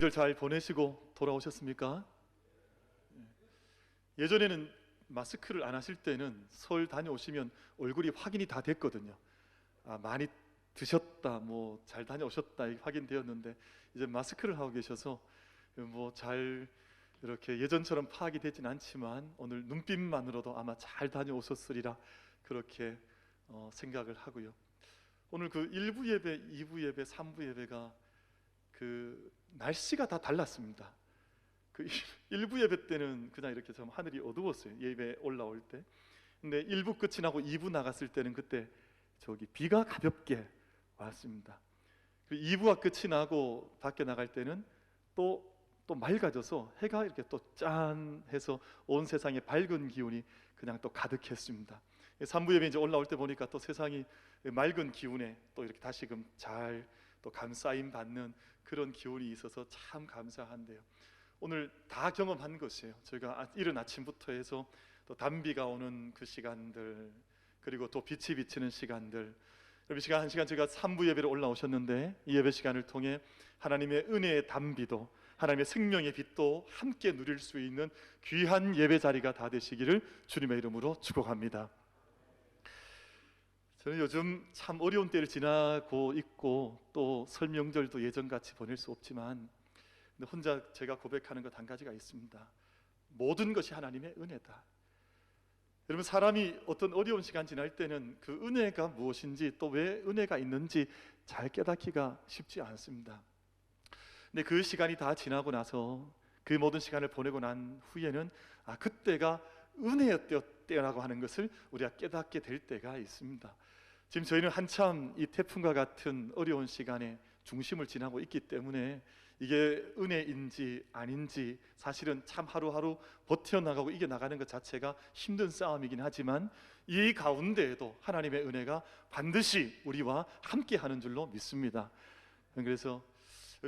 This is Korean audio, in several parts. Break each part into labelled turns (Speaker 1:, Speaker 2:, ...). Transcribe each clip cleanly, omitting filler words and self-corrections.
Speaker 1: 명절 잘 보내시고 돌아오셨습니까? 예전에는 마스크를 안 하실 때는 설 다녀오시면 얼굴이 확인이 다 됐거든요. 많이 드셨다, 뭐 잘 다녀오셨다 확인되었는데, 이제 마스크를 하고 계셔서 뭐 잘 이렇게 예전처럼 파악이 되진 않지만 오늘 눈빛만으로도 아마 잘 다녀오셨으리라 그렇게 생각을 하고요. 오늘 그 1부 예배, 2부 예배, 3부 예배가 그 날씨가 다 달랐습니다. 그 1부 예배 때는 그냥 이렇게 좀 하늘이 어두웠어요. 예배 올라올 때. 근데 1부 끝이 나고 2부 나갔을 때는 그때 저기 비가 가볍게 왔습니다. 그 2부가 끝이 나고 밖에 나갈 때는 또 맑아져서 해가 이렇게 또 짠해서 온 세상에 밝은 기운이 그냥 또 가득했습니다. 3부 예배 이제 올라올 때 보니까 또 세상이 맑은 기운에 또 이렇게 다시금 잘 또 감싸임 받는 그런 기운이 있어서 참 감사한데요. 오늘 다 경험한 것이에요. 저희가 이른 아침부터 해서 또 단비가 오는 그 시간들, 그리고 또 빛이 비치는 시간들, 이 시간 한 시간 제가 3부 예배로 올라오셨는데, 이 예배 시간을 통해 하나님의 은혜의 단비도, 하나님의 생명의 빛도 함께 누릴 수 있는 귀한 예배 자리가 다 되시기를 주님의 이름으로 축복합니다. 저는 요즘 참 어려운 때를 지나고 있고, 또 설 명절도 예전같이 보낼 수 없지만 혼자 제가 고백하는 것 한 가지가 있습니다. 모든 것이 하나님의 은혜다. 여러분, 사람이 어떤 어려운 시간 지날 때는 그 은혜가 무엇인지, 또 왜 은혜가 있는지 잘 깨닫기가 쉽지 않습니다. 근데 그 시간이 다 지나고 나서, 그 모든 시간을 보내고 난 후에는 그때가 은혜였대요라고 하는 것을 우리가 깨닫게 될 때가 있습니다. 지금 저희는 한참 이 태풍과 같은 어려운 시간에 중심을 지나고 있기 때문에 이게 은혜인지 아닌지 사실은 참 하루하루 버텨나가고 이겨나가는 것 자체가 힘든 싸움이긴 하지만, 이 가운데에도 하나님의 은혜가 반드시 우리와 함께하는 줄로 믿습니다. 그래서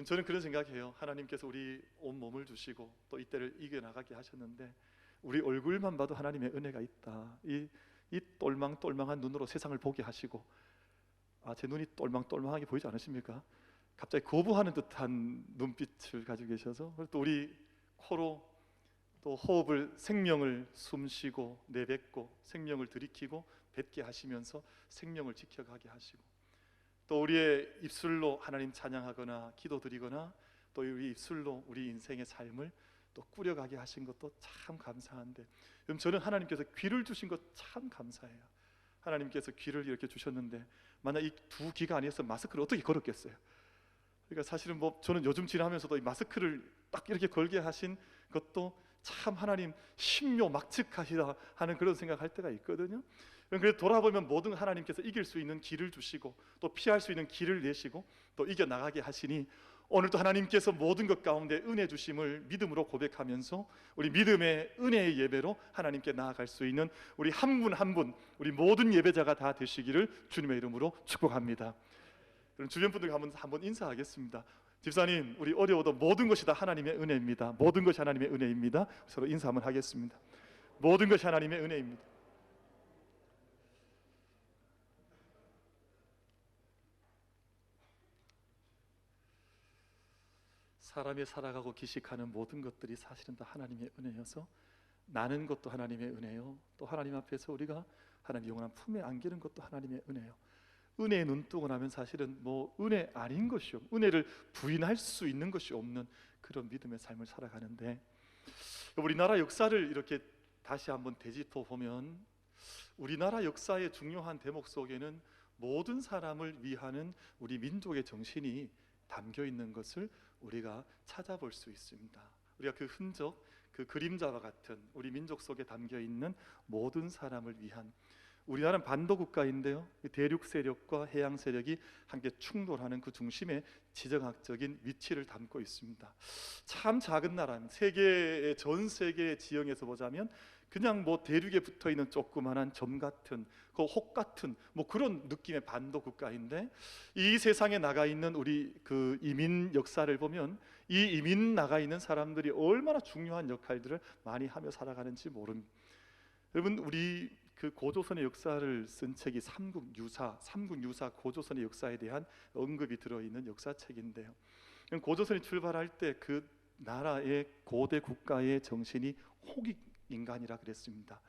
Speaker 1: 저는 그런 생각해요. 하나님께서 우리 온몸을 주시고 또 이때를 이겨나가게 하셨는데, 우리 얼굴만 봐도 하나님의 은혜가 있다. 이 똘망똘망한 눈으로 세상을 보게 하시고, 제 눈이 똘망똘망하게 보이지 않으십니까? 갑자기 거부하는 듯한 눈빛을 가지고 계셔서, 또 우리 코로 또 호흡을, 생명을 숨쉬고 내뱉고 생명을 들이키고 뱉게 하시면서 생명을 지켜가게 하시고, 또 우리의 입술로 하나님 찬양하거나 기도드리거나, 또 우리 입술로 우리 인생의 삶을 또 꾸려가게 하신 것도 참 감사한데, 그럼 저는 하나님께서 귀를 주신 것 참 감사해요. 하나님께서 귀를 이렇게 주셨는데, 만약 이 두 귀가 아니었으면 마스크를 어떻게 걸었겠어요? 그러니까 사실은 뭐 저는 요즘 지나면서도 이 마스크를 딱 이렇게 걸게 하신 것도 참 하나님 신묘 막측하시다 하는 그런 생각할 때가 있거든요. 그래서 돌아보면 모든 하나님께서 이길 수 있는 길을 주시고, 또 피할 수 있는 길을 내시고, 또 이겨나가게 하시니, 오늘도 하나님께서 모든 것 가운데 은혜 주심을 믿음으로 고백하면서 우리 믿음의 은혜의 예배로 하나님께 나아갈 수 있는 우리 한 분 한 분, 우리 모든 예배자가 다 되시기를 주님의 이름으로 축복합니다. 그럼 주변 분들과 한번 인사하겠습니다. 집사님, 우리 어려워도 모든 것이 다 하나님의 은혜입니다. 모든 것이 하나님의 은혜입니다. 서로 인사 한번 하겠습니다. 모든 것이 하나님의 은혜입니다. 사람이 살아가고 기식하는 모든 것들이 사실은 다 하나님의 은혜여서, 나는 것도 하나님의 은혜요, 또 하나님 앞에서 우리가 하나님 영원한 품에 안기는 것도 하나님의 은혜요. 은혜에 눈뜨고 나면 사실은 뭐 은혜 아닌 것이 없고, 은혜를 부인할 수 있는 것이 없는 그런 믿음의 삶을 살아가는데, 우리나라 역사를 이렇게 다시 한번 되짚어 보면, 우리나라 역사의 중요한 대목 속에는 모든 사람을 위하는 우리 민족의 정신이 담겨 있는 것을 우리가 찾아볼 수 있습니다. 우리가 그 흔적, 그 그림자와 같은 우리 민족 속에 담겨 있는 모든 사람을 위한, 우리나라는 반도 국가인데요, 대륙 세력과 해양 세력이 함께 충돌하는 그 중심에 지정학적인 위치를 담고 있습니다. 참 작은 나라입니다. 세계의 전 세계 지형에서 보자면 그냥 뭐 대륙에 붙어 있는 조그만한 점 같은, 그 혹 같은 뭐 그런 느낌의 반도 국가인데, 이 세상에 나가 있는 우리 그 이민 역사를 보면, 이 이민 나가 있는 사람들이 얼마나 중요한 역할들을 많이 하며 살아가는지 모릅니다. 여러분, 우리 그 고조선의 역사를 쓴 책이 삼국유사 고조선의 역사에 대한 언급이 들어있는 역사책인데요, 고조선이 출발할 때 그 나라의 고대 국가의 정신이 홍익인간이라 그랬습니다.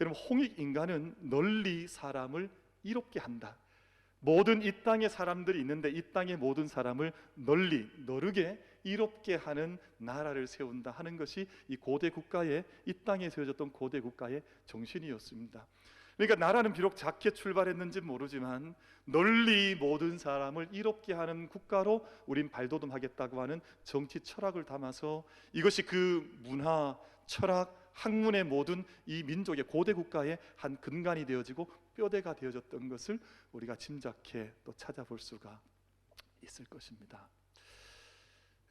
Speaker 1: 여러분, 홍익인간은 널리 사람을 이롭게 한다. 모든 이 땅에 사람들이 있는데 이 땅의 모든 사람을 널리 너르게 이롭게 하는 나라를 세운다 하는 것이 이 고대 국가의, 이 땅에 세워졌던 고대 국가의 정신이었습니다. 그러니까 나라는 비록 작게 출발했는지 모르지만 널리 모든 사람을 이롭게 하는 국가로 우린 발돋움하겠다고 하는 정치 철학을 담아서 이것이 그 문화, 철학, 학문의 모든 이 민족의 고대 국가의 한 근간이 되어지고 뼈대가 되어졌던 것을 우리가 짐작해 또 찾아볼 수가 있을 것입니다.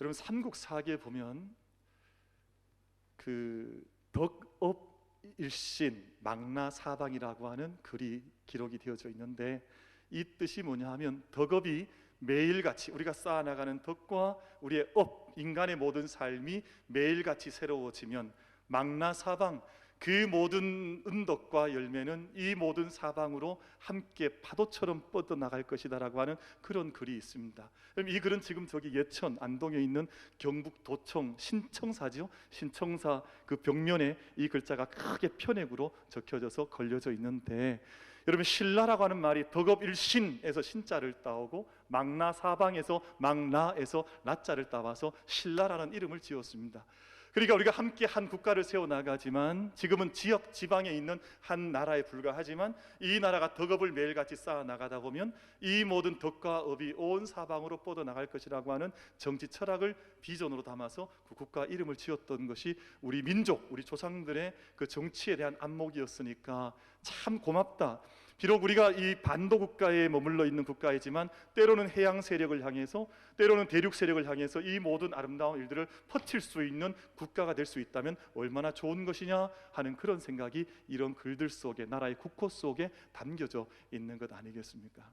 Speaker 1: 여러분, 삼국사기에 보면 그 덕업일신 망나사방이라고 하는 글이 기록이 되어져 있는데 이 뜻이 뭐냐 하면 덕업이 매일같이 우리가 쌓아나가는 덕과 우리의 업, 인간의 모든 삶이 매일같이 새로워지면 망나사방, 그 모든 은덕과 열매는 이 모든 사방으로 함께 파도처럼 뻗어나갈 것이다라고 하는 그런 글이 있습니다. 그럼 이 글은 지금 저기 예천 안동에 있는 경북 도청 신청사죠. 신청사 그 벽면에 이 글자가 크게 편액으로 적혀져서 걸려져 있는데, 여러분, 신라라고 하는 말이 덕업일신에서 신자를 따오고 망나사방에서 망나에서 라자를 따와서 신라라는 이름을 지었습니다. 그러니까 우리가 함께 한 국가를 세워나가지만 지금은 지역 지방에 있는 한 나라에 불과하지만 이 나라가 덕업을 매일같이 쌓아나가다 보면 이 모든 덕과 업이 온 사방으로 뻗어나갈 것이라고 하는 정치 철학을 비전으로 담아서 그 국가 이름을 지었던 것이 우리 민족, 우리 조상들의 그 정치에 대한 안목이었으니까 참 고맙다. 비록 우리가 이 반도 국가에 머물러 있는 국가이지만 때로는 해양 세력을 향해서, 때로는 대륙 세력을 향해서 이 모든 아름다운 일들을 퍼칠 수 있는 국가가 될 수 있다면 얼마나 좋은 것이냐 하는 그런 생각이 이런 글들 속에, 나라의 국호 속에 담겨져 있는 것 아니겠습니까?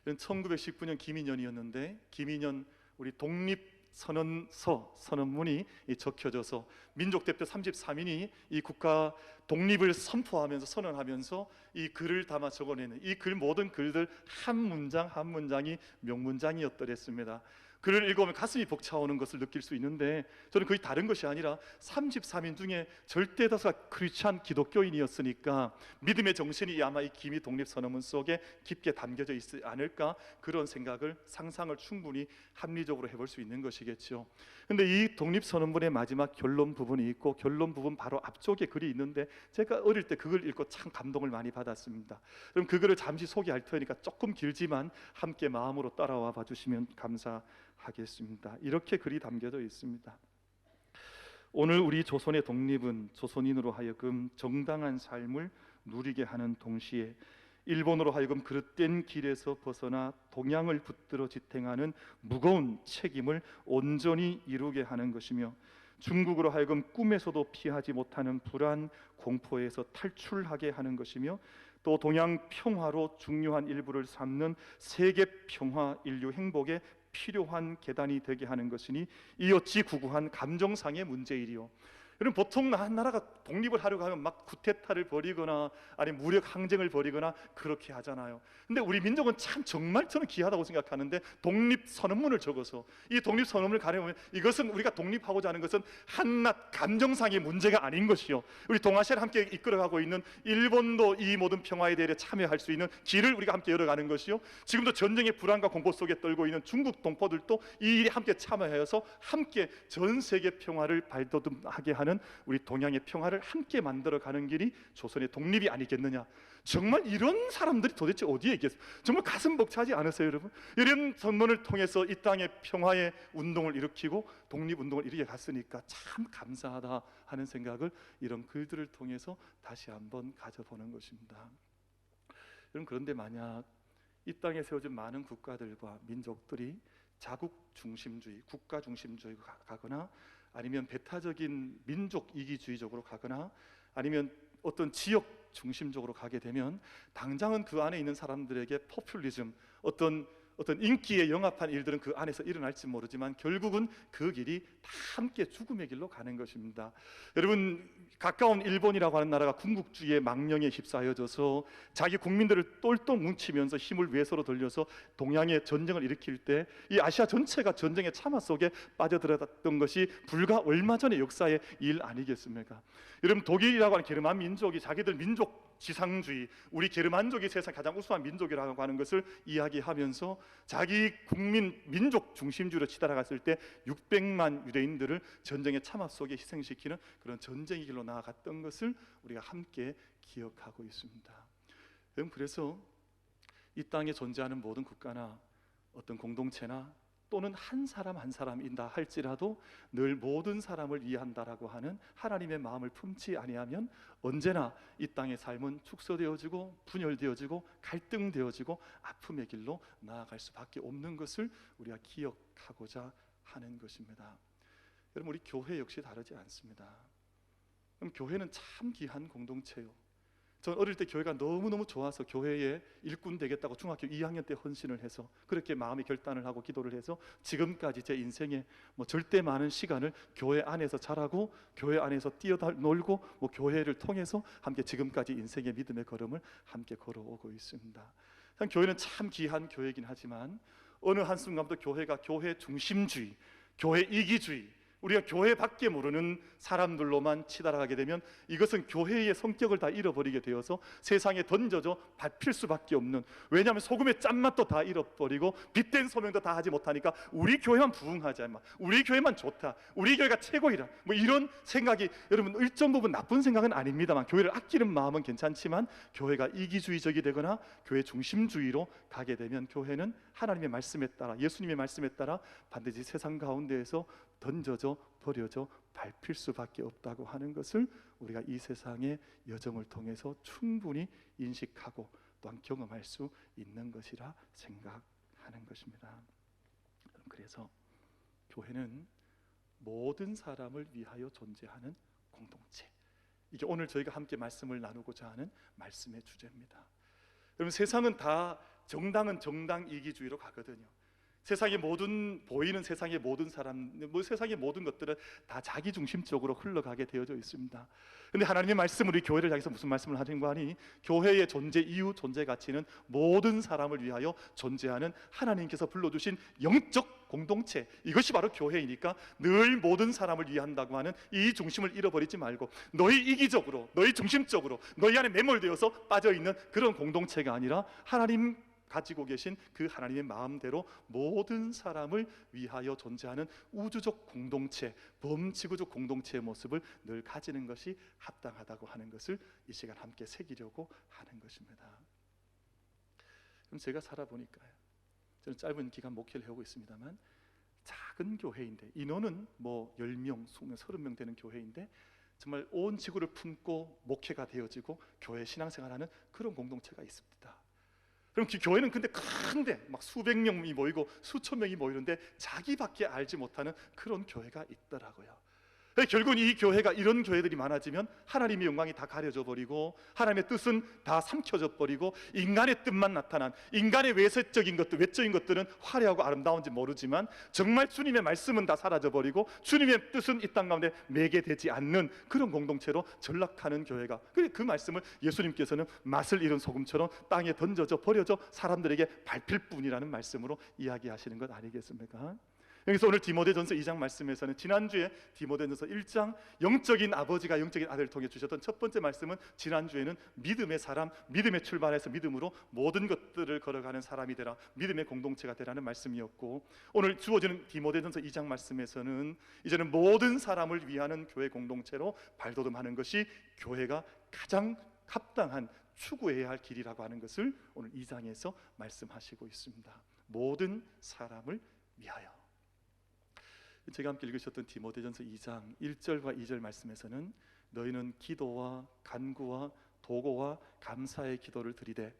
Speaker 1: 1919년 김인년이었는데 김인년 우리 독립선언서, 선언문이 적혀져서 민족 대표 33인이 이 국가 독립을 선포하면서 선언하면서 이 글을 담아 적어내는 이 글, 모든 글들 한 문장 한 문장이 명문장이었더랬습니다. 글을 읽으면 가슴이 벅차오는 것을 느낄 수 있는데 저는 그게 다른 것이 아니라 33인 중에 절대 다수가 크리스찬 기독교인이었으니까 믿음의 정신이 아마 이 기미 독립선언문 속에 깊게 담겨져 있지 않을까, 그런 생각을, 상상을 충분히 합리적으로 해볼 수 있는 것이겠죠. 근데 이 독립선언문의 마지막 결론 부분이 있고 결론 부분 바로 앞쪽에 글이 있는데 제가 어릴 때 그걸 읽고 참 감동을 많이 받았습니다. 그럼 그 글을 잠시 소개할 테니까 조금 길지만 함께 마음으로 따라와 봐주시면 감사하겠습니다. 이렇게 글이 담겨져 있습니다. 오늘 우리 조선의 독립은 조선인으로 하여금 정당한 삶을 누리게 하는 동시에 일본으로 하여금 그릇된 길에서 벗어나 동양을 붙들어 지탱하는 무거운 책임을 온전히 이루게 하는 것이며, 중국으로 하여금 꿈에서도 피하지 못하는 불안, 공포에서 탈출하게 하는 것이며, 또 동양 평화로 중요한 일부를 삼는 세계 평화, 인류 행복에 필요한 계단이 되게 하는 것이니 이 어찌 구구한 감정상의 문제이리요. 여러분, 보통 한 나라가 독립을 하려고 하면 막 쿠데타를 벌이거나 아니면 무력 항쟁을 벌이거나 그렇게 하잖아요. 근데 우리 민족은 참 정말 저는 귀하다고 생각하는데 독립선언문을 적어서 이 독립선언문을 가려면 이것은 우리가 독립하고자 하는 것은 한낱 감정상의 문제가 아닌 것이요, 우리 동아시아를 함께 이끌어가고 있는 일본도 이 모든 평화에 대해 참여할 수 있는 길을 우리가 함께 열어가는 것이요, 지금도 전쟁의 불안과 공포 속에 떨고 있는 중국 동포들도 이 일에 함께 참여하여서 함께 전 세계 평화를 발돋움하게 하는 우리 동양의 평화를 함께 만들어가는 길이 조선의 독립이 아니겠느냐. 정말 이런 사람들이 도대체 어디에 있겠어요? 정말 가슴 벅차지 않으세요, 여러분? 이런 선문을 통해서 이 땅의 평화의 운동을 일으키고 독립운동을 이루게 갔으니까 참 감사하다 하는 생각을 이런 글들을 통해서 다시 한번 가져보는 것입니다. 여러분, 그런데 만약 이 땅에 세워진 많은 국가들과 민족들이 자국 중심주의, 국가 중심주의로 가거나 아니면 배타적인 민족 이기주의적으로 가거나 아니면 어떤 지역 중심적으로 가게 되면 당장은 그 안에 있는 사람들에게 포퓰리즘, 어떤 어떤 인기에 영합한 일들은 그 안에서 일어날지 모르지만 결국은 그 길이 다 함께 죽음의 길로 가는 것입니다. 여러분, 가까운 일본이라고 하는 나라가 군국주의의 망령에 휩싸여져서 자기 국민들을 똘똘 뭉치면서 힘을 외서로 돌려서 동양의 전쟁을 일으킬 때 이 아시아 전체가 전쟁의 참화 속에 빠져들었던 것이 불과 얼마 전의 역사의 일 아니겠습니까? 여러분, 독일이라고 하는 게르만 민족이 자기들 민족 지상주의, 우리 게르만족이 세상 가장 우수한 민족이라고 하는 것을 이야기하면서 자기 국민 민족 중심주의로 치달아갔을 때 600만 유대인들을 전쟁의 참화 속에 희생시키는 그런 전쟁의 길로 나아갔던 것을 우리가 함께 기억하고 있습니다. 그래서 이 땅에 존재하는 모든 국가나 어떤 공동체나 또는 한 사람 한 사람이다 할지라도 늘 모든 사람을 위한다라고 하는 하나님의 마음을 품지 아니하면 언제나 이 땅의 삶은 축소되어지고 분열되어지고 갈등되어지고 아픔의 길로 나아갈 수밖에 없는 것을 우리가 기억하고자 하는 것입니다. 여러분, 우리 교회 역시 다르지 않습니다. 그럼 교회는 참 귀한 공동체요. 전 어릴 때 교회가 너무너무 좋아서 교회에 일꾼 되겠다고 중학교 2학년 때 헌신을 해서 그렇게 마음의 결단을 하고 기도를 해서 지금까지 제 인생에 절대 많은 시간을 교회 안에서 자라고 교회 안에서 뛰어놀고 교회를 통해서 함께 지금까지 인생의 믿음의 걸음을 함께 걸어오고 있습니다. 교회는 참 귀한 교회이긴 하지만 어느 한순간부터 교회가 교회 중심주의, 교회 이기주의, 우리가 교회밖에 모르는 사람들로만 치달아가게 되면 이것은 교회의 성격을 다 잃어버리게 되어서 세상에 던져져 밟힐 수밖에 없는, 왜냐하면 소금의 짠맛도 다 잃어버리고 빛된 소명도 다 하지 못하니까 우리 교회만 부흥하자, 우리 교회만 좋다, 우리 교회가 최고이다, 이런 생각이, 여러분 일정 부분 나쁜 생각은 아닙니다만 교회를 아끼는 마음은 괜찮지만 교회가 이기주의적이 되거나 교회 중심주의로 가게 되면 교회는 하나님의 말씀에 따라, 예수님의 말씀에 따라 반드시 세상 가운데에서 던져져 버려져 밟힐 수밖에 없다고 하는 것을 우리가 이 세상의 여정을 통해서 충분히 인식하고 또한 경험할 수 있는 것이라 생각하는 것입니다. 그래서 교회는 모든 사람을 위하여 존재하는 공동체, 이게 오늘 저희가 함께 말씀을 나누고자 하는 말씀의 주제입니다. 여러분, 세상은 다 정당은 정당 이기주의로 가거든요. 세상의 모든 보이는 세상의 모든 사람, 세상의 모든 것들은 다 자기 중심적으로 흘러가게 되어져 있습니다. 그런데 하나님의 말씀은 우리 교회를 향해서 무슨 말씀을 하는 거 아니? 교회의 존재 이유, 존재 가치는 모든 사람을 위하여 존재하는 하나님께서 불러주신 영적 공동체, 이것이 바로 교회이니까 늘 모든 사람을 위한다고 하는 이 중심을 잃어버리지 말고 너희 이기적으로, 너희 중심적으로, 너희 안에 매몰되어서 빠져있는 그런 공동체가 아니라 하나님 가지고 계신 그 하나님의 마음대로 모든 사람을 위하여 존재하는 우주적 공동체, 범지구적 공동체의 모습을 늘 가지는 것이 합당하다고 하는 것을 이 시간 함께 새기려고 하는 것입니다. 그럼 제가 살아보니까요, 저는 짧은 기간 목회를 해오고 있습니다만 작은 교회인데 인원은 10명, 20명, 30명 되는 교회인데 정말 온 지구를 품고 목회가 되어지고 교회 신앙생활하는 그런 공동체가 있습니다. 그럼 그 교회는 근데 큰데 수백 명이 모이고 수천 명이 모이는데 자기밖에 알지 못하는 그런 교회가 있더라고요. 결국은 이 교회가, 이런 교회들이 많아지면 하나님의 영광이 다 가려져 버리고 하나님의 뜻은 다 삼켜져 버리고 인간의 뜻만 나타난, 인간의 외적인 것들, 외적인 것들은 화려하고 아름다운지 모르지만 정말 주님의 말씀은 다 사라져 버리고 주님의 뜻은 이 땅 가운데 매게 되지 않는 그런 공동체로 전락하는 교회가, 그 말씀을 예수님께서는 맛을 잃은 소금처럼 땅에 던져져 버려져 사람들에게 밟힐 뿐이라는 말씀으로 이야기하시는 것 아니겠습니까? 여기서 오늘 디모데전서 2장 말씀에서는 지난주에 디모데전서 1장 영적인 아버지가 영적인 아들을 통해 주셨던 첫 번째 말씀은 지난주에는 믿음의 사람, 믿음의 출발해서 믿음으로 모든 것들을 걸어가는 사람이 되라, 믿음의 공동체가 되라는 말씀이었고, 오늘 주어지는 디모데전서 2장 말씀에서는 이제는 모든 사람을 위하는 교회 공동체로 발돋움하는 것이 교회가 가장 합당한 추구해야 할 길이라고 하는 것을 오늘 2장에서 말씀하시고 있습니다. 모든 사람을 위하여. 제가 함께 읽으셨던 디모데전서 2장 1절과 2절 말씀에서는 너희는 기도와 간구와 도고와 감사의 기도를 드리되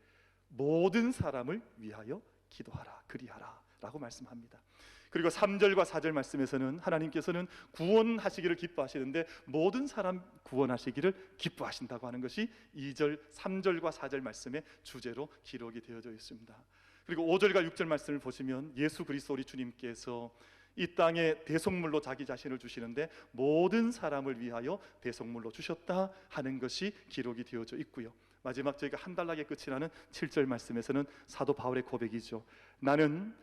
Speaker 1: 모든 사람을 위하여 기도하라, 그리하라 라고 말씀합니다. 그리고 3절과 4절 말씀에서는 하나님께서는 구원하시기를 기뻐하시는데 모든 사람 구원하시기를 기뻐하신다고 하는 것이 2절, 3절과 4절 말씀의 주제로 기록이 되어져 있습니다. 그리고 5절과 6절 말씀을 보시면 예수 그리스도 우리 주님께서 이 땅에 대속물로 자기 자신을 주시는데 모든 사람을 위하여 대속물로 주셨다 하는 것이 기록이 되어져 있고요. 마지막 저희가 한 단락에 끝이 나는 7절 말씀에서는 사도 바울의 고백이죠. 나는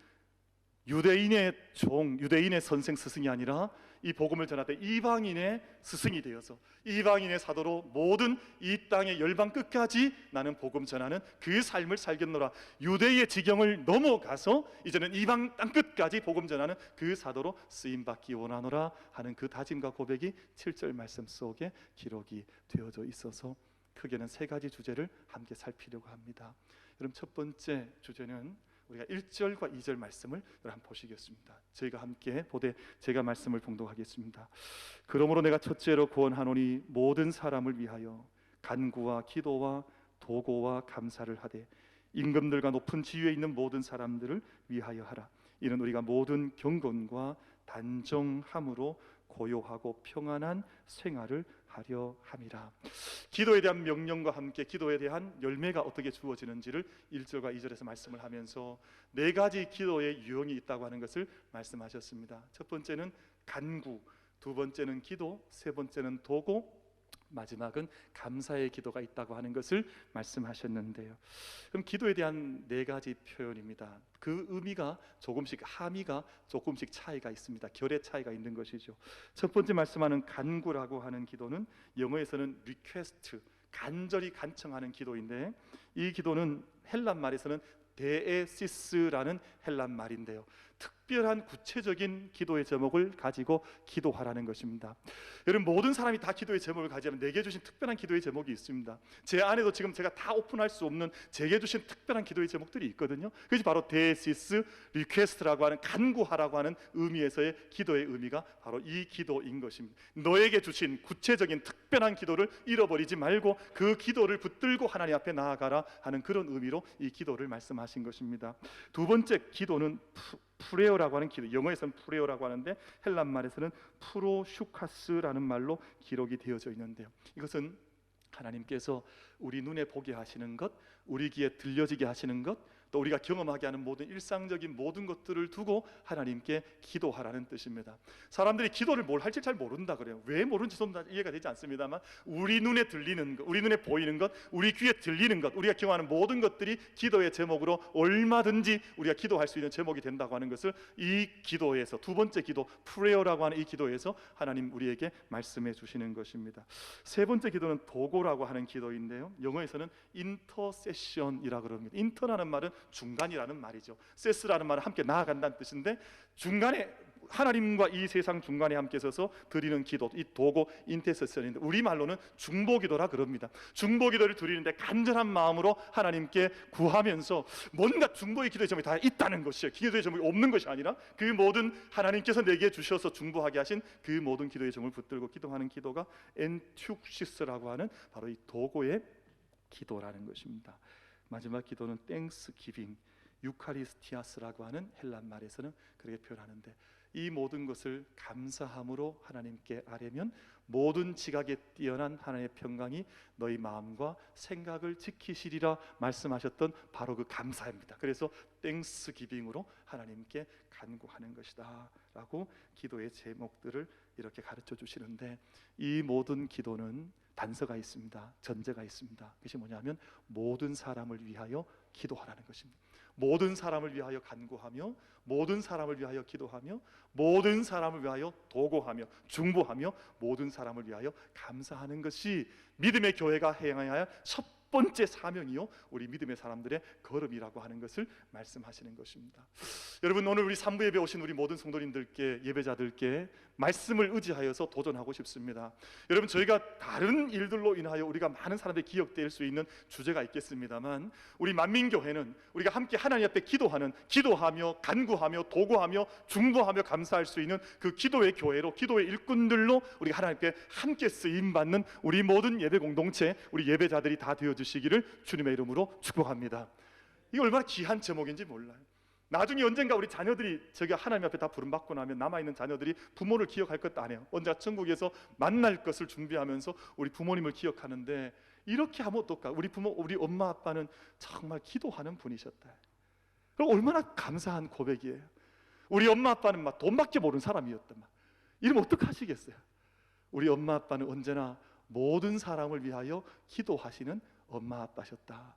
Speaker 1: 유대인의 종, 유대인의 선생 스승이 아니라 이 복음을 전할 때 이방인의 스승이 되어서 이방인의 사도로 모든 이 땅의 열방 끝까지 나는 복음 전하는 그 삶을 살겠노라. 유대의 지경을 넘어가서 이제는 이방 땅 끝까지 복음 전하는 그 사도로 쓰임 받기 원하노라 하는 그 다짐과 고백이 7절 말씀 속에 기록이 되어져 있어서 크게는 세 가지 주제를 함께 살피려고 합니다. 여러분, 첫 번째 주제는 우리가 1절과 2절 말씀을 한번 보시겠습니다. 저희가 함께 보되 제가 말씀을 봉독하겠습니다. 그러므로 내가 첫째로 구원하노니 모든 사람을 위하여 간구와 기도와 도고와 감사를 하되 임금들과 높은 지위에 있는 모든 사람들을 위하여 하라. 이는 우리가 모든 경건과 단정함으로 고요하고 평안한 생활을 하려 함이라. 기도에 대한 명령과 함께 기도에 대한 열매가 어떻게 주어지는지를 1절과 2절에서 말씀을 하면서 네 가지 기도의 유형이 있다고 하는 것을 말씀하셨습니다. 첫 번째는 간구, 두 번째는 기도, 세 번째는 도고, 마지막은 감사의 기도가 있다고 하는 것을 말씀하셨는데요. 그럼 기도에 대한 네 가지 표현입니다. 그 의미가 조금씩, 함의가 조금씩 차이가 있습니다. 결의 차이가 있는 것이죠. 첫 번째 말씀하는 간구라고 하는 기도는 영어에서는 request, 간절히 간청하는 기도인데, 이 기도는 헬란 말에서는 데에시스라는 헬란 말인데요, 특별한 구체적인 기도의 제목을 가지고 기도하라는 것입니다. 여러분, 모든 사람이 다 기도의 제목을 가지면 내게 주신 특별한 기도의 제목이 있습니다. 제 안에도 지금 제가 다 오픈할 수 없는 제게 주신 특별한 기도의 제목들이 있거든요. 그것이 바로 데시스, 리퀘스트라고 하는 간구하라고 하는 의미에서의 기도의 의미가 바로 이 기도인 것입니다. 너에게 주신 구체적인 특별한 기도를 잃어버리지 말고 그 기도를 붙들고 하나님 앞에 나아가라 하는 그런 의미로 이 기도를 말씀하신 것입니다. 두 번째 기도는 프레어라고 하는 기도, 영어에서는 프레어라고 하는데 헬란 말에서는 프로슈카스라는 말로 기록이 되어져 있는데요, 이것은 하나님께서 우리 눈에 보게 하시는 것, 우리 귀에 들려지게 하시는 것, 또 우리가 경험하게 하는 모든 일상적인 모든 것들을 두고 하나님께 기도하라는 뜻입니다. 사람들이 기도를 뭘 할지 잘 모른다 그래요. 왜 모르는지 저는 이해가 되지 않습니다만, 우리 눈에 들리는 것, 우리 눈에 보이는 것, 우리 귀에 들리는 것, 우리가 경험하는 모든 것들이 기도의 제목으로 얼마든지 우리가 기도할 수 있는 제목이 된다고 하는 것을 이 기도에서, 두 번째 기도 프레어라고 하는 이 기도에서 하나님 우리에게 말씀해 주시는 것입니다. 세 번째 기도는 도고라고 하는 기도인데요, 영어에서는 인터세션이라고 그럽니다. 인터라는 말은 중간이라는 말이죠. 세스라는 말은 함께 나아간다는 뜻인데, 중간에 하나님과 이 세상 중간에 함께 서서 드리는 기도, 이 도고 인터세션인데 우리말로는 중보기도라 그럽니다. 중보기도를 드리는데 간절한 마음으로 하나님께 구하면서 뭔가 중보의 기도의 제목이 다 있다는 것이에요. 기도의 제목이 없는 것이 아니라 그 모든 하나님께서 내게 주셔서 중보하게 하신 그 모든 기도의 제목을 붙들고 기도하는 기도가 엔투시스라고 하는 바로 이 도고의 기도라는 것입니다. 마지막 기도는 땡스 기빙, 유카리스티아스라고 하는 헬란 말에서는 그렇게 표현하는데, 이 모든 것을 감사함으로 하나님께 아뢰면 모든 지각에 뛰어난 하나님의 평강이 너희 마음과 생각을 지키시리라 말씀하셨던 바로 그 감사입니다. 그래서 땡스 기빙으로 하나님께 간구하는 것이다 라고 기도의 제목들을 이렇게 가르쳐 주시는데, 이 모든 기도는 단서가 있습니다. 전제가 있습니다. 그것이 뭐냐면 모든 사람을 위하여 기도하라는 것입니다. 모든 사람을 위하여 간구하며, 모든 사람을 위하여 기도하며, 모든 사람을 위하여 도고하며 중보하며, 모든 사람을 위하여 감사하는 것이 믿음의 교회가 행해야 할 첫 번째 사명이요, 우리 믿음의 사람들의 걸음이라고 하는 것을 말씀하시는 것입니다. 여러분, 오늘 우리 3부 예배 오신 우리 모든 성도님들께, 예배자들께 말씀을 의지하여서 도전하고 싶습니다. 여러분, 저희가 다른 일들로 인하여 우리가 많은 사람들이 기억될 수 있는 주제가 있겠습니다만, 우리 만민교회는 우리가 함께 하나님 앞에 기도하며 간구하며 도구하며 중보하며 감사할 수 있는 그 기도의 교회로, 기도의 일꾼들로 우리가 하나님께 함께 쓰임받는 우리 모든 예배 공동체, 우리 예배자들이 다 되어주시기를 주님의 이름으로 축복합니다. 이게 얼마나 귀한 제목인지 몰라요. 나중에 언젠가 우리 자녀들이 저기 하나님 앞에 다 부름받고 나면 남아있는 자녀들이 부모를 기억할 것도 아니에요. 언제 천국에서 만날 것을 준비하면서 우리 부모님을 기억하는데, 이렇게 하면 어떨까? 우리 부모, 우리 엄마 아빠는 정말 기도하는 분이셨다. 그럼 얼마나 감사한 고백이에요. 우리 엄마 아빠는 막 돈밖에 모르는 사람이었단 말. 이러면 어떡하시겠어요? 우리 엄마 아빠는 언제나 모든 사람을 위하여 기도하시는 엄마 아빠셨다.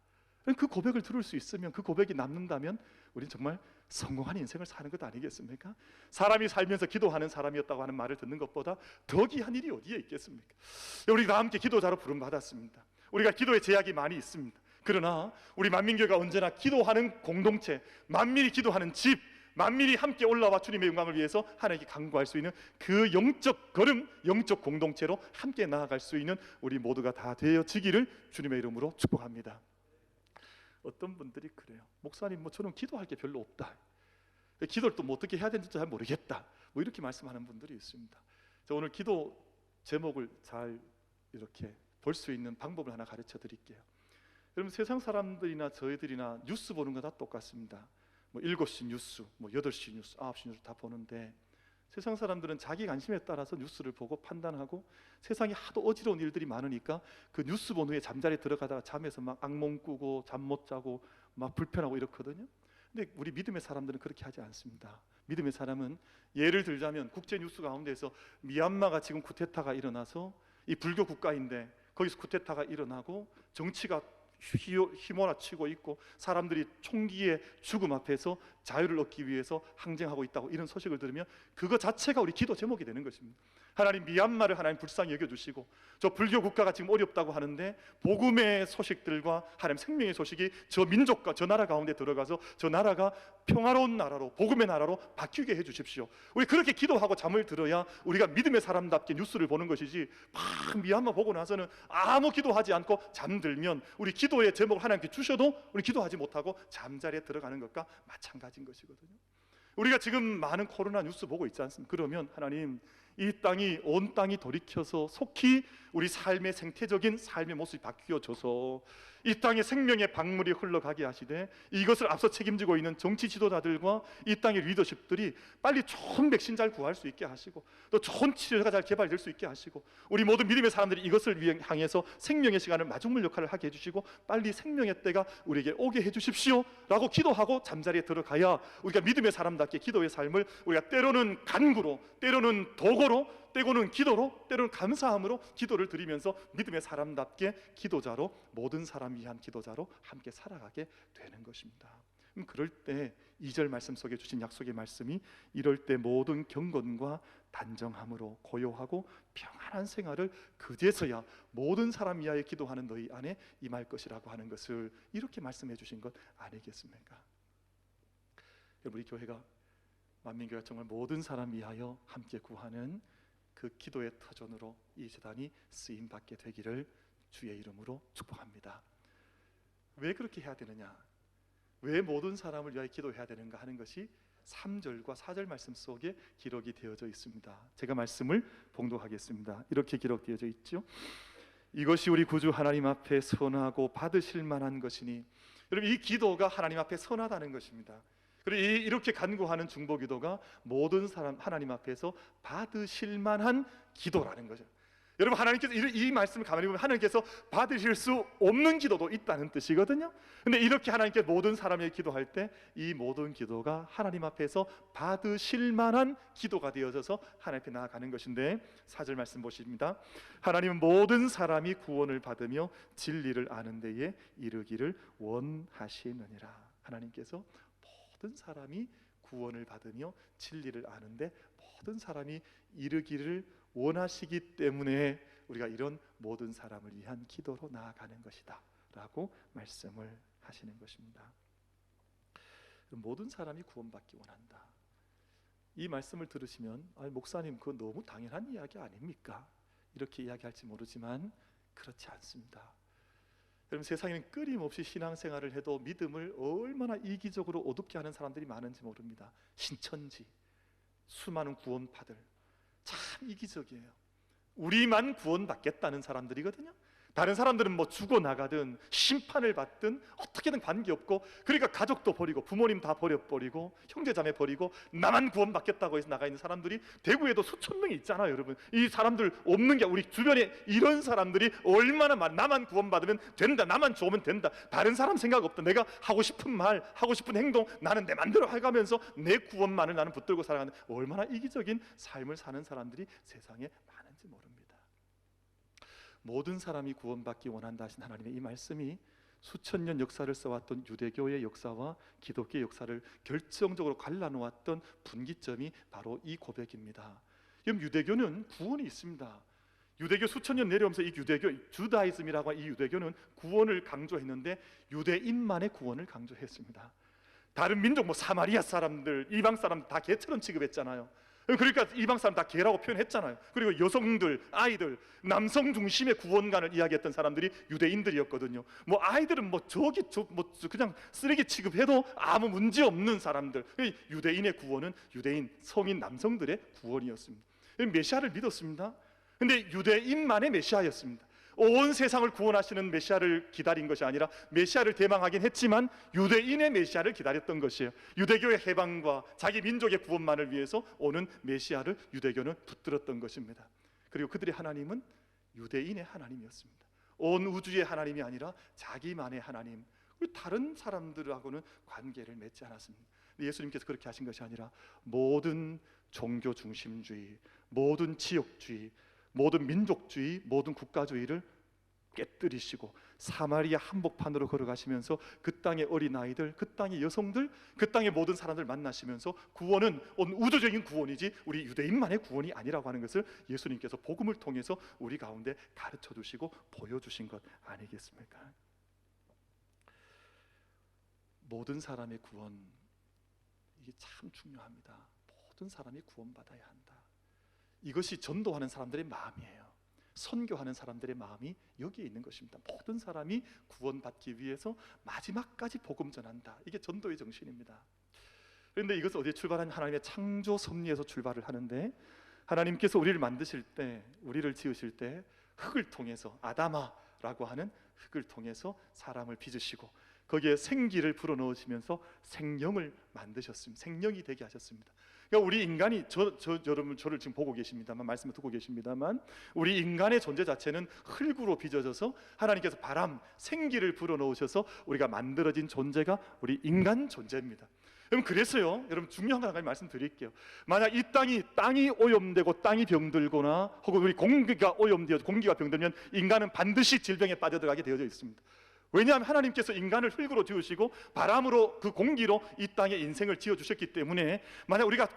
Speaker 1: 그 고백을 들을 수 있으면, 그 고백이 남는다면 우리는 정말 성공한 인생을 사는 것 아니겠습니까? 사람이 살면서 기도하는 사람이었다고 하는 말을 듣는 것보다 더 귀한 일이 어디에 있겠습니까? 우리 다 함께 기도자로 부름받았습니다. 우리가 기도에 제약이 많이 있습니다. 그러나 우리 만민교회가 언제나 기도하는 공동체, 만민이 기도하는 집, 만민이 함께 올라와 주님의 영광을 위해서 하나님께 간구할 수 있는 그 영적 걸음, 영적 공동체로 함께 나아갈 수 있는 우리 모두가 다 되어지기를 주님의 이름으로 축복합니다. 어떤 분들이 그래요. 목사님, 저는 기도할 게 별로 없다. 기도를 또 어떻게 해야 되는지 잘 모르겠다. 이렇게 말씀하는 분들이 있습니다. 자, 오늘 기도 제목을 잘 이렇게 볼 수 있는 방법을 하나 가르쳐 드릴게요. 여러분, 세상 사람들이나 저희들이나 뉴스 보는 거 다 똑같습니다. 7시 뉴스, 8시 뉴스, 9시 뉴스 다 보는데, 세상 사람들은 자기 관심에 따라서 뉴스를 보고 판단하고, 세상에 하도 어지러운 일들이 많으니까 그 뉴스 본 후에 잠자리에 들어가다가 잠에서 막 악몽 꾸고 잠 못 자고 막 불편하고 이렇거든요. 근데 우리 믿음의 사람들은 그렇게 하지 않습니다. 믿음의 사람은, 예를 들자면 국제 뉴스 가운데서 미얀마가 지금 쿠데타가 일어나서, 이 불교 국가인데 거기서 쿠데타가 일어나고 정치가 휘몰아치고 있고 사람들이 총기의 죽음 앞에서 자유를 얻기 위해서 항쟁하고 있다고, 이런 소식을 들으면 그거 자체가 우리 기도 제목이 되는 것입니다. 하나님, 미얀마를 하나님 불쌍히 여겨주시고, 저 불교 국가가 지금 어렵다고 하는데 복음의 소식들과 하나님 생명의 소식이 저 민족과 저 나라 가운데 들어가서 저 나라가 평화로운 나라로, 복음의 나라로 바뀌게 해주십시오. 우리 그렇게 기도하고 잠을 들어야 우리가 믿음의 사람답게 뉴스를 보는 것이지, 막 미얀마 보고 나서는 아무 기도하지 않고 잠들면 우리 기도의 제목을 하나님께 주셔도 우리 기도하지 못하고 잠자리에 들어가는 것과 마찬가지인 것이거든요. 우리가 지금 많은 코로나 뉴스 보고 있지 않습니까? 그러면 하나님, 이 땅이, 온 땅이 돌이켜서 속히 우리 삶의 생태적인 삶의 모습이 바뀌어져서 이 땅에 생명의 박물이 흘러가게 하시되, 이것을 앞서 책임지고 있는 정치 지도자들과 이 땅의 리더십들이 빨리 좋은 백신 잘 구할 수 있게 하시고, 또 좋은 치료가 잘 개발될 수 있게 하시고, 우리 모든 믿음의 사람들이 이것을 향해서 생명의 시간을 마중물 역할을 하게 해주시고, 빨리 생명의 때가 우리에게 오게 해주십시오 라고 기도하고 잠자리에 들어가야 우리가 믿음의 사람답게 기도의 삶을, 우리가 때로는 간구로, 때로는 도고로, 때로는 기도로, 때로는 감사함으로 기도를 드리면서 믿음의 사람답게 기도자로, 모든 사람 위한 기도자로 함께 살아가게 되는 것입니다. 그럴 때 2절 말씀 속에 주신 약속의 말씀이, 이럴 때 모든 경건과 단정함으로 고요하고 평안한 생활을 그제서야 모든 사람 위하여 기도하는 너희 안에 임할 것이라고 하는 것을 이렇게 말씀해 주신 것 아니겠습니까? 우리 교회가, 만민교회가 정말 모든 사람 위하여 함께 구하는 그 기도의 터전으로 이 재단이 쓰임 받게 되기를 주의 이름으로 축복합니다. 왜 그렇게 해야 되느냐, 왜 모든 사람을 위하여 기도해야 되는가 하는 것이 3절과 4절 말씀 속에 기록이 되어져 있습니다. 제가 말씀을 봉독하겠습니다. 이렇게 기록되어져 있죠. 이것이 우리 구주 하나님 앞에 선하고 받으실 만한 것이니, 여러분, 이 기도가 하나님 앞에 선하다는 것입니다. 그리고 이렇게 간구하는 중보 기도가 모든 사람 하나님 앞에서 받으실 만한 기도라는 거죠. 여러분, 하나님께서 이 말씀을 가만히 보면 하나님께서 받으실 수 없는 기도도 있다는 뜻이거든요. 근데 이렇게 하나님께 모든 사람에게 기도할 때 이 모든 기도가 하나님 앞에서 받으실 만한 기도가 되어져서 하나님 앞에 나아가는 것인데, 4절 말씀 보십니다. 하나님은 모든 사람이 구원을 받으며 진리를 아는 데에 이르기를 원하시느니라. 하나님께서 모든 사람이 구원을 받으며 진리를 아는데 모든 사람이 이르기를 원하시기 때문에 우리가 이런 모든 사람을 위한 기도로 나아가는 것이다 라고 말씀을 하시는 것입니다. 모든 사람이 구원받기 원한다. 이 말씀을 들으시면, 목사님, 그건 너무 당연한 이야기 아닙니까? 이렇게 이야기할지 모르지만 그렇지 않습니다. 여러분, 세상에는 끊임없이 신앙생활을 해도 믿음을 얼마나 이기적으로 어둡게 하는 사람들이 많은지 모릅니다. 신천지, 수많은 구원파들 참 이기적이에요. 우리만 구원받겠다는 사람들이거든요. 다른 사람들은 뭐 죽어나가든 심판을 받든 어떻게든 관계없고, 그러니까 가족도 버리고 부모님 다 버려버리고 형제자매 버리고 나만 구원받겠다고 해서 나가 있는 사람들이 대구에도 수천 명이 있잖아요. 여러분, 이 사람들 없는 게, 우리 주변에 이런 사람들이 얼마나 많아. 나만 구원받으면 된다, 나만 좋으면 된다, 다른 사람 생각 없다, 내가 하고 싶은 말 하고 싶은 행동 나는 내 맘대로 해가면서 내 구원만을 나는 붙들고 살아가는, 얼마나 이기적인 삶을 사는 사람들이 세상에 많은지 모릅니다. 모든 사람이 구원받기 원한다 하신 하나님의 이 말씀이 수천 년 역사를 써왔던 유대교의 역사와 기독교의 역사를 결정적으로 갈라놓았던 분기점이 바로 이 고백입니다. 그럼 유대교는 구원이 있습니다. 유대교 수천 년 내려오면서 이 유대교, 주다이즘이라고 하는 이 유대교는 구원을 강조했는데 유대인만의 구원을 강조했습니다. 다른 민족, 뭐 사마리아 사람들, 이방 사람들 다 개처럼 취급했잖아요. 그러니까 이방 사람 다 개라고 표현했잖아요. 그리고 여성들, 아이들, 남성 중심의 구원관을 이야기했던 사람들이 유대인들이었거든요. 뭐 아이들은 뭐 그냥 쓰레기 취급해도 아무 문제 없는 사람들. 유대인의 구원은 유대인 성인 남성들의 구원이었습니다. 메시아를 믿었습니다. 근데 유대인만의 메시아였습니다. 온 세상을 구원하시는 메시아를 기다린 것이 아니라 메시아를 대망하긴 했지만 유대인의 메시아를 기다렸던 것이에요. 유대교의 해방과 자기 민족의 구원만을 위해서 오는 메시아를 유대교는 붙들었던 것입니다. 그리고 그들의 하나님은 유대인의 하나님이었습니다. 온 우주의 하나님이 아니라 자기만의 하나님, 다른 사람들하고는 관계를 맺지 않았습니다. 예수님께서 그렇게 하신 것이 아니라 모든 종교 중심주의, 모든 지역주의, 모든 민족주의, 모든 국가주의를 깨뜨리시고 사마리아 한복판으로 걸어가시면서 그 땅의 어린아이들, 그 땅의 여성들, 그 땅의 모든 사람들 만나시면서 구원은 온 우주적인 구원이지 우리 유대인만의 구원이 아니라고 하는 것을 예수님께서 복음을 통해서 우리 가운데 가르쳐 주시고 보여주신 것 아니겠습니까? 모든 사람의 구원, 이게 참 중요합니다. 모든 사람이 구원받아야 한다. 이것이 전도하는 사람들의 마음이에요. 선교하는 사람들의 마음이 여기에 있는 것입니다. 모든 사람이 구원받기 위해서 마지막까지 복음 전한다. 이게 전도의 정신입니다. 그런데 이것은 어디에 출발한, 하나님의 창조 섭리에서 출발을 하는데, 하나님께서 우리를 만드실 때, 우리를 지으실 때 흙을 통해서, 아담아라고 하는 흙을 통해서 사람을 빚으시고 거기에 생기를 불어넣으시면서 생명을 만드셨습니다. 생명이 되게 하셨습니다. 그러니까 우리 인간이, 여러분 저를 지금 보고 계십니다만, 말씀을 듣고 계십니다만, 우리 인간의 존재 자체는 흙으로 빚어져서 하나님께서 바람, 생기를 불어넣으셔서 우리가 만들어진 존재가 우리 인간 존재입니다. 여러분, 그래서요, 여러분 중요한 거 한 가지 말씀드릴게요. 만약 이 땅이 오염되고 땅이 병들거나 혹은 우리 공기가 오염되어 공기가 병들면 인간은 반드시 질병에 빠져들어가게 되어져 있습니다. 왜냐하면 하나님께서 인간을 흙으로 지으시고 바람으로, 그 공기로 이 땅에 인생을 지어주셨기 때문에, 만약 우리가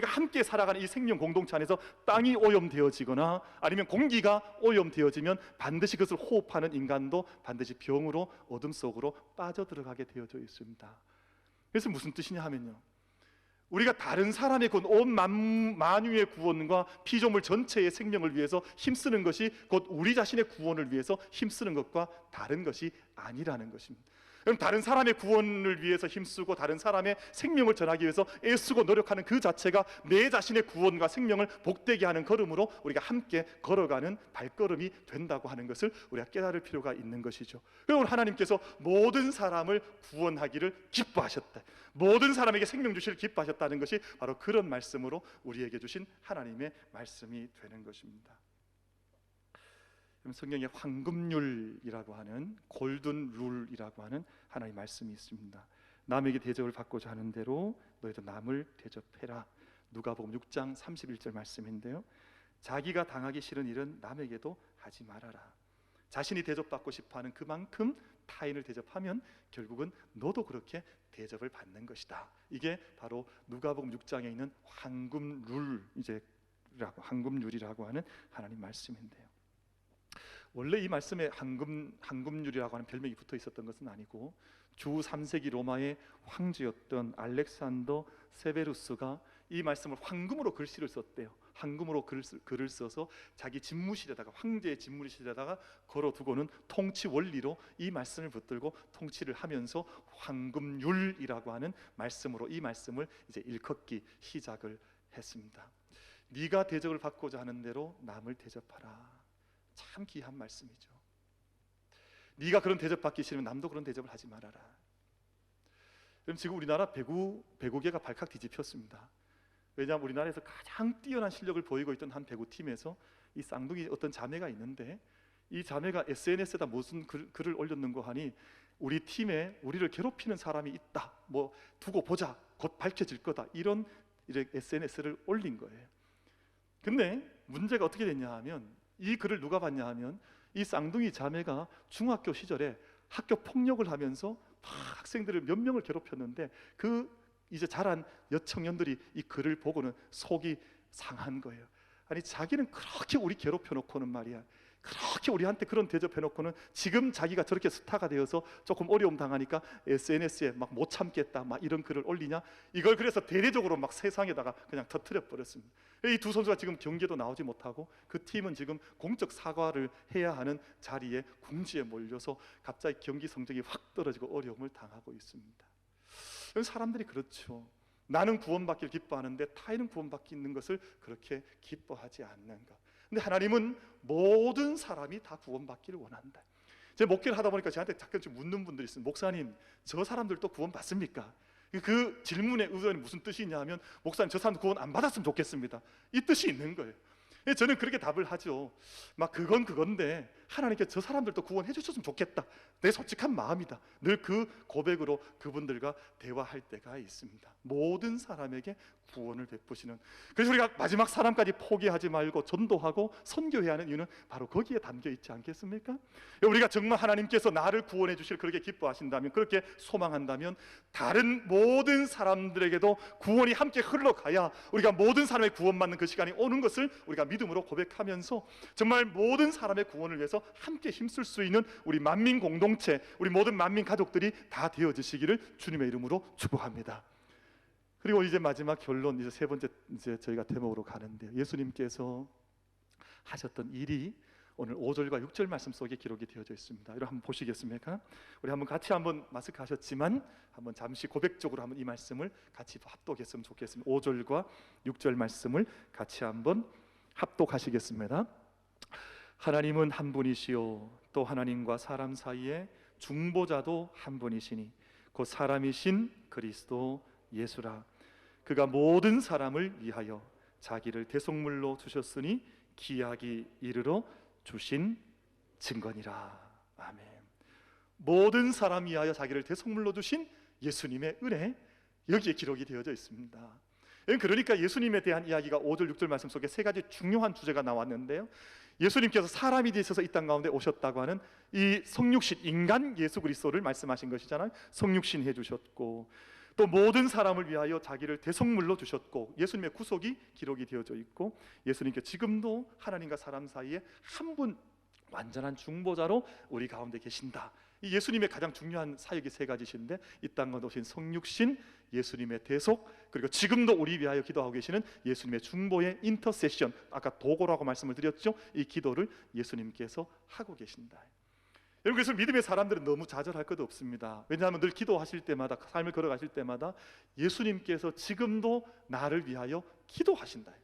Speaker 1: 함께 살아가는 이 생명 공동체 안에서 땅이 오염되어지거나 아니면 공기가 오염되어지면 반드시 그것을 호흡하는 인간도 반드시 병으로, 어둠 속으로 빠져들어가게 되어져 있습니다. 그래서 무슨 뜻이냐 하면요, 우리가 다른 사람의 구원, 온 만유의 구원과 피조물 전체의 생명을 위해서 힘쓰는 것이 곧 우리 자신의 구원을 위해서 힘쓰는 것과 다른 것이 아니라는 것입니다. 그럼 다른 사람의 구원을 위해서 힘쓰고 다른 사람의 생명을 전하기 위해서 애쓰고 노력하는 그 자체가 내 자신의 구원과 생명을 복되게 하는 걸음으로 우리가 함께 걸어가는 발걸음이 된다고 하는 것을 우리가 깨달을 필요가 있는 것이죠. 그리고 하나님께서 모든 사람을 구원하기를 기뻐하셨다, 모든 사람에게 생명 주시를 기뻐하셨다는 것이 바로 그런 말씀으로 우리에게 주신 하나님의 말씀이 되는 것입니다. 성경에 황금률이라고 하는, 골든 룰이라고 하는 하나님의 말씀이 있습니다. 남에게 대접을 받고자 하는 대로 너희도 남을 대접해라. 누가복음 6장 31절 말씀인데요, 자기가 당하기 싫은 일은 남에게도 하지 말아라. 자신이 대접받고 싶어하는 그만큼 타인을 대접하면 결국은 너도 그렇게 대접을 받는 것이다. 이게 바로 누가복음 6장에 있는 황금률이라고 하는 하나님 말씀인데요, 원래 이 말씀에 황금률이라고 하는 별명이 붙어 있었던 것은 아니고, 주 3세기 로마의 황제였던 알렉산더 세베루스가 이 말씀을 황금으로 글씨를 썼대요. 황금으로 글을 써서 자기 집무실에다가, 황제의 집무실에다가 걸어두고는 통치 원리로 이 말씀을 붙들고 통치를 하면서 황금률이라고 하는 말씀으로 이 말씀을 이제 일컫기 시작을 했습니다. 네가 대접을 받고자 하는 대로 남을 대접하라. 참 귀한 말씀이죠. 네가 그런 대접받기 싫으면 남도 그런 대접을 하지 말아라. 그럼 지금 우리나라 배구계가 발칵 뒤집혔습니다. 왜냐하면 우리나라에서 가장 뛰어난 실력을 보이고 있던 한 배구팀에서 이 쌍둥이 어떤 자매가 있는데, 이 자매가 SNS에다 무슨 글을 올렸는고 하니 우리 팀에 우리를 괴롭히는 사람이 있다, 뭐 두고 보자, 곧 밝혀질 거다, 이런 SNS를 올린 거예요. 근데 문제가 어떻게 됐냐 하면, 이 글을 누가 봤냐 하면 이 쌍둥이 자매가 중학교 시절에 학교 폭력을 하면서 막 학생들을 몇 명을 괴롭혔는데, 그 이제 자란 여청년들이 이 글을 보고는 속이 상한 거예요. 아니, 자기는 그렇게 우리 괴롭혀 놓고는 말이야, 그렇게 우리한테 그런 대접해 놓고는 지금 자기가 저렇게 스타가 되어서 조금 어려움 당하니까 SNS에 막 못 참겠다, 막 이런 글을 올리냐. 이걸 그래서 대대적으로 막 세상에다가 그냥 터뜨려 버렸습니다. 이 두 선수가 지금 경기도 나오지 못하고 그 팀은 지금 공적 사과를 해야 하는 자리에 궁지에 몰려서 갑자기 경기 성적이 확 떨어지고 어려움을 당하고 있습니다. 사람들이 그렇죠. 나는 구원받기를 기뻐하는데 타인은 구원받는 것을 그렇게 기뻐하지 않는 것. 근데 하나님은 모든 사람이 다 구원받기를 원한다. 제 목회를 하다 보니까 저한테 가끔씩 묻는 분들이 있어요. 목사님, 저 사람들도 구원받습니까? 그 질문의 의도는 무슨 뜻이냐 하면, 목사님, 저 사람 구원 안 받았으면 좋겠습니다, 이 뜻이 있는 거예요. 저는 그렇게 답을 하죠. 막 그건 그건데 하나님께 저 사람들도 구원해 주셨으면 좋겠다, 내 솔직한 마음이다. 늘 그 고백으로 그분들과 대화할 때가 있습니다. 모든 사람에게 구원을 베푸시는, 그래서 우리가 마지막 사람까지 포기하지 말고 전도하고 선교해야 하는 이유는 바로 거기에 담겨 있지 않겠습니까? 우리가 정말 하나님께서 나를 구원해 주실 그렇게 기뻐하신다면, 그렇게 소망한다면 다른 모든 사람들에게도 구원이 함께 흘러가야 우리가 모든 사람의 구원받는 그 시간이 오는 것을 우리가 믿음으로 고백하면서 정말 모든 사람의 구원을 위해서 함께 힘쓸 수 있는 우리 만민 공동체, 우리 모든 만민 가족들이 다 되어지시기를 주님의 이름으로 축복합니다. 그리고 이제 마지막 결론, 이제 세 번째 이제 저희가 대목으로 가는데, 예수님께서 하셨던 일이 오늘 5절과 6절 말씀 속에 기록이 되어져 있습니다. 이거 한번 보시겠습니까? 우리 한번 같이 한번 마스크 하셨지만 한번 잠시 고백적으로 한번 이 말씀을 같이 합독했으면 좋겠습니다. 5절과 6절 말씀을 같이 한번 합독하시겠습니다. 하나님은 한 분이시요 또 하나님과 사람 사이에 중보자도 한 분이시니 곧 사람이신 그리스도 예수라. 그가 모든 사람을 위하여 자기를 대속물로 주셨으니 기약이 이르러 주신 증거니라. 아멘. 모든 사람 위하여 자기를 대속물로 주신 예수님의 은혜, 여기에 기록이 되어져 있습니다. 그러니까 예수님에 대한 이야기가 5절 6절 말씀 속에 세 가지 중요한 주제가 나왔는데요, 예수님께서 사람이 되셔서 이 땅 가운데 오셨다고 하는 이 성육신 인간 예수 그리스도를 말씀하신 것이잖아요. 성육신 해주셨고, 또 모든 사람을 위하여 자기를 대속물로 주셨고, 예수님의 구속이 기록이 되어져 있고, 예수님께 지금도 하나님과 사람 사이에 한 분 완전한 중보자로 우리 가운데 계신다. 이 예수님의 가장 중요한 사역이 세 가지신데, 이 땅에 오신 성육신, 예수님의 대속, 그리고 지금도 우리 위하여 기도하고 계시는 예수님의 중보의 인터세션, 아까 도고라고 말씀을 드렸죠. 이 기도를 예수님께서 하고 계신다. 여러분, 그래서 믿음의 사람들은 너무 좌절할 것도 없습니다. 왜냐하면 늘 기도하실 때마다, 삶을 걸어가실 때마다 예수님께서 지금도 나를 위하여 기도하신다.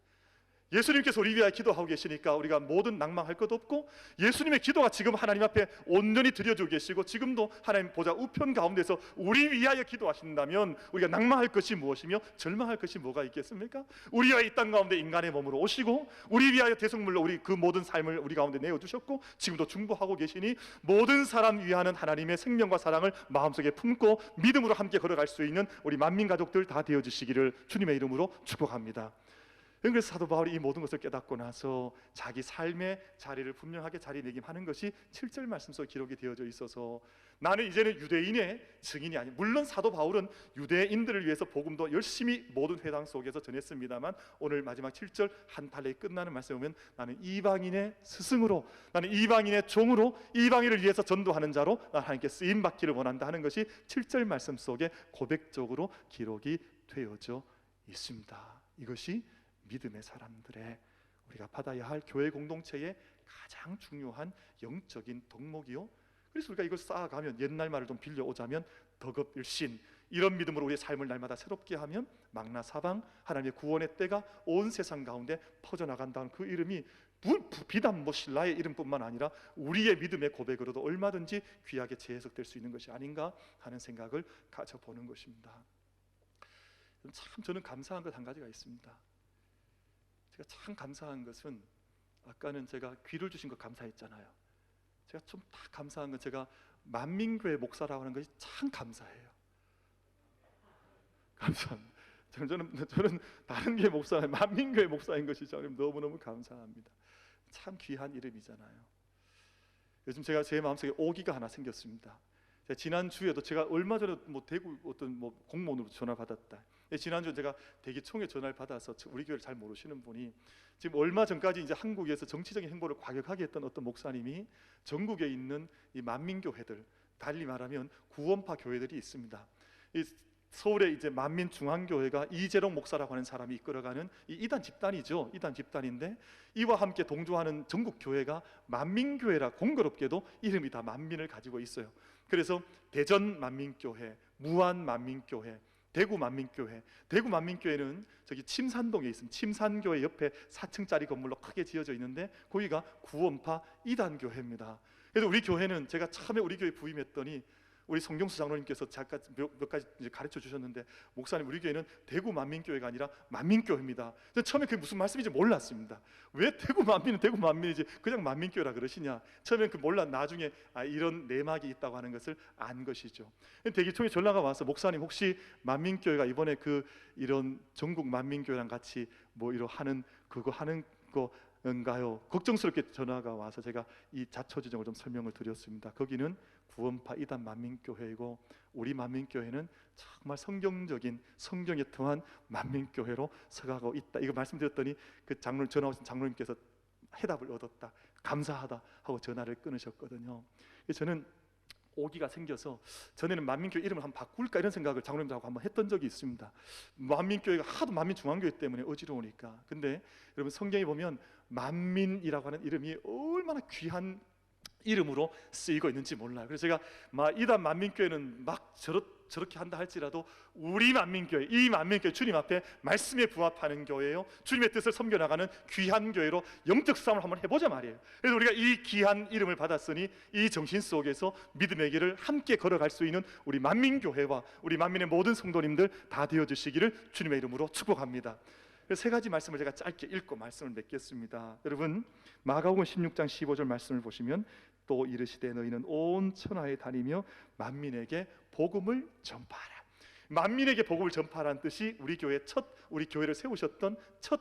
Speaker 1: 예수님께서 우리 위하여 기도하고 계시니까 우리가 모든 낭망할 것 없고, 예수님의 기도가 지금 하나님 앞에 온전히 드려지고 계시고, 지금도 하나님 보좌 우편 가운데서 우리 위하여 기도하신다면 우리가 낭망할 것이 무엇이며 절망할 것이 뭐가 있겠습니까? 우리 위하여 이 땅 가운데 인간의 몸으로 오시고, 우리 위하여 대속물로 우리 그 모든 삶을 우리 가운데 내어주셨고, 지금도 중보하고 계시니 모든 사람 위하는 하나님의 생명과 사랑을 마음속에 품고 믿음으로 함께 걸어갈 수 있는 우리 만민 가족들 다 되어주시기를 주님의 이름으로 축복합니다. 그래서 사도 바울이 이 모든 것을 깨닫고 나서 자기 삶의 자리를 분명하게 자리매김하는 것이 7절 말씀 속에 기록이 되어져 있어서, 나는 이제는 유대인의 증인이 아니, 물론 사도 바울은 유대인들을 위해서 복음도 열심히 모든 회당 속에서 전했습니다만, 오늘 마지막 7절 한 달에 끝나는 말씀에 보면 나는 이방인의 스승으로, 나는 이방인의 종으로 이방인을 위해서 전도하는 자로 나 하나님께 쓰임 받기를 원한다 하는 것이 7절 말씀 속에 고백적으로 기록이 되어져 있습니다. 이것이 믿음의 사람들의, 우리가 받아야 할 교회 공동체의 가장 중요한 영적인 덕목이요, 그래서 우리가 이걸 쌓아가면, 옛날 말을 좀 빌려오자면 덕업일신, 이런 믿음으로 우리의 삶을 날마다 새롭게 하면 망나 사방 하나님의 구원의 때가 온 세상 가운데 퍼져나간다는 그 이름이 비단 신라의 이름뿐만 아니라 우리의 믿음의 고백으로도 얼마든지 귀하게 재해석될 수 있는 것이 아닌가 하는 생각을 가져보는 것입니다. 참 저는 감사한 것 한 가지가 있습니다. 제가 참 감사한 것은, 아까는 제가 귀를 주신 것 감사했잖아요. 제가 좀 다 감사한 건, 제가 만민교회 목사라고 하는 것이 참 감사해요. 감사합니다. 저는 다른 교회 목사, 만민교회 목사인 것이 저는 너무너무 감사합니다. 참 귀한 이름이잖아요. 요즘 제가 제 마음속에 오기가 하나 생겼습니다. 지난 주에도 제가 얼마 전에 대구 어떤 공무원으로 전화 받았다. 지난주에 제가 대기총회 전화를 받아서, 우리 교회를 잘 모르시는 분이, 지금 얼마 전까지 이제 한국에서 정치적인 행보를 과격하게 했던 어떤 목사님이 전국에 있는 이 만민교회들, 달리 말하면 구원파 교회들이 있습니다. 이 서울에 이제 만민중앙교회가 이재롱 목사라고 하는 사람이 이끌어가는 이 이단 집단이죠. 이단 집단인데, 이와 함께 동조하는 전국 교회가 만민교회라, 공교롭게도 이름이 다 만민을 가지고 있어요. 그래서 대전 만민교회, 무안 만민교회, 대구 만민교회. 대구 만민교회는 저기 침산동에 있습니다. 침산교회 옆에 4층짜리 건물로 크게 지어져 있는데, 거기가 구원파 이단교회입니다. 그래서 우리 교회는, 제가 처음에 우리 교회 부임했더니 우리 성경수 장로님께서 잠깐 몇 가지 이제 가르쳐 주셨는데, 목사님, 우리 교회는 대구 만민교회가 아니라 만민교회입니다. 저는 처음에 그게 무슨 말씀인지 몰랐습니다. 왜 대구 만민은 대구 만민이지 그냥 만민교회라 그러시냐, 처음엔 그 몰라, 나중에 이런 내막이 있다고 하는 것을 안 것이죠. 대기총회 전화가 와서, 목사님 혹시 만민교회가 이번에 이런 전국 만민교회랑 같이 이런 하는 거인가요? 걱정스럽게 전화가 와서 제가 이 자초지종을 좀 설명을 드렸습니다. 거기는 구원파 이단 만민교회이고, 우리 만민교회는 정말 성경적인, 성경에 통한 만민교회로 서가고 있다. 이거 말씀드렸더니 그 전화 오신 장로님께서 해답을 얻었다, 감사하다 하고 전화를 끊으셨거든요. 저는 오기가 생겨서, 전에는 만민교회 이름을 한번 바꿀까 이런 생각을 장로님하고 한번 했던 적이 있습니다. 만민교회가 하도 만민중앙교회 때문에 어지러우니까. 근데 여러분, 성경에 보면 만민이라고 하는 이름이 얼마나 귀한 이름으로 쓰이고 있는지 몰라요. 그래서 제가 이단 만민교회는 저렇게 한다 할지라도, 우리 만민교회, 이 만민교회 주님 앞에 말씀에 부합하는 교회예요. 주님의 뜻을 섬겨나가는 귀한 교회로 영적 싸움을 한번 해보자 말이에요. 그래서 우리가 이 귀한 이름을 받았으니, 이 정신 속에서 믿음의 길을 함께 걸어갈 수 있는 우리 만민교회와 우리 만민의 모든 성도님들 다 되어주시기를 주님의 이름으로 축복합니다. 세 가지 말씀을 제가 짧게 읽고 말씀을 맺겠습니다. 여러분, 마가복음 16장 15절 말씀을 보시면, 또 이르시되 너희는 온 천하에 다니며 만민에게 복음을 전파하라. 만민에게 복음을 전파하라는 뜻이 우리 교회를 세우셨던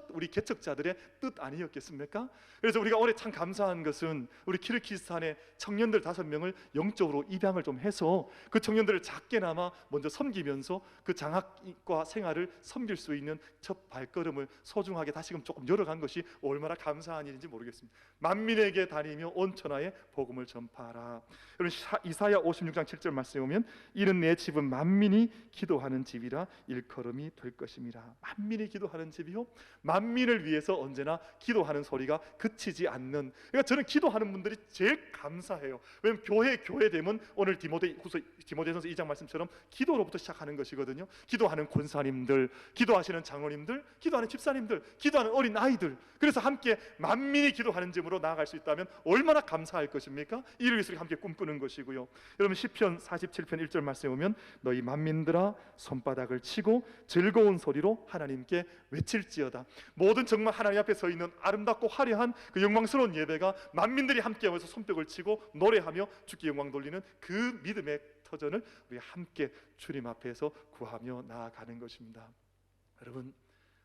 Speaker 1: 우리 개척자들의 뜻 아니었겠습니까? 그래서 우리가 올해 참 감사한 것은, 우리 키르기스탄의 청년들 5명을 영적으로 입양을 좀 해서 그 청년들을 작게나마 먼저 섬기면서 그 장학과 생활을 섬길 수 있는 첫 발걸음을 소중하게 다시금 조금 열어간 것이 얼마나 감사한 일인지 모르겠습니다. 만민에게 다니며 온 천하에 복음을 전파하라. 여러분, 이사야 56장 7절 말씀에 보면, 이는 내 집은 만민이 기도하는 집이라 일컬음이 될 것임이라. 만민이 기도하는 집이요, 만민을 위해서 언제나 기도하는 소리가 그치지 않는. 그러니까 저는 기도하는 분들이 제일 감사해요. 왜냐하면 교회 되면 오늘 디모데전서 2장 말씀처럼 기도로부터 시작하는 것이거든요. 기도하는 권사님들, 기도하시는 장로님들, 기도하는 집사님들, 기도하는 어린 아이들. 그래서 함께 만민이 기도하는 집으로 나아갈 수 있다면 얼마나 감사할 것입니까? 이를 위해서 함께 꿈꾸는 것이고요. 여러분, 시편 47편 1절 말씀에 보면, 너희 만민들아 손바닥을 치고 즐거운 소리로 하나님께 외칠지어다. 모든 정말 하나님 앞에 서 있는 아름답고 화려한 그 영광스러운 예배가 만민들이 함께 모여서 손뼉을 치고 노래하며 주께 영광 돌리는 그 믿음의 터전을 우리 함께 주님 앞에서 구하며 나아가는 것입니다. 여러분,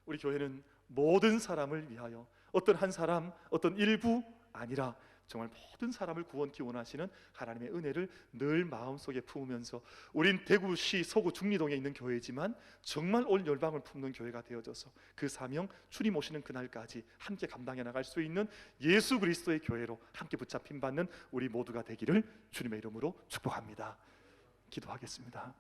Speaker 1: 우리 교회는 모든 사람을 위하여, 어떤 한 사람, 어떤 일부 아니라 정말 모든 사람을 구원케 원하시는 하나님의 은혜를 늘 마음속에 품으면서, 우린 대구시 서구 중리동에 있는 교회지만 정말 온 열방을 품는 교회가 되어져서 그 사명, 주님 오시는 그날까지 함께 감당해 나갈 수 있는 예수 그리스도의 교회로 함께 붙잡힘 받는 우리 모두가 되기를 주님의 이름으로 축복합니다. 기도하겠습니다.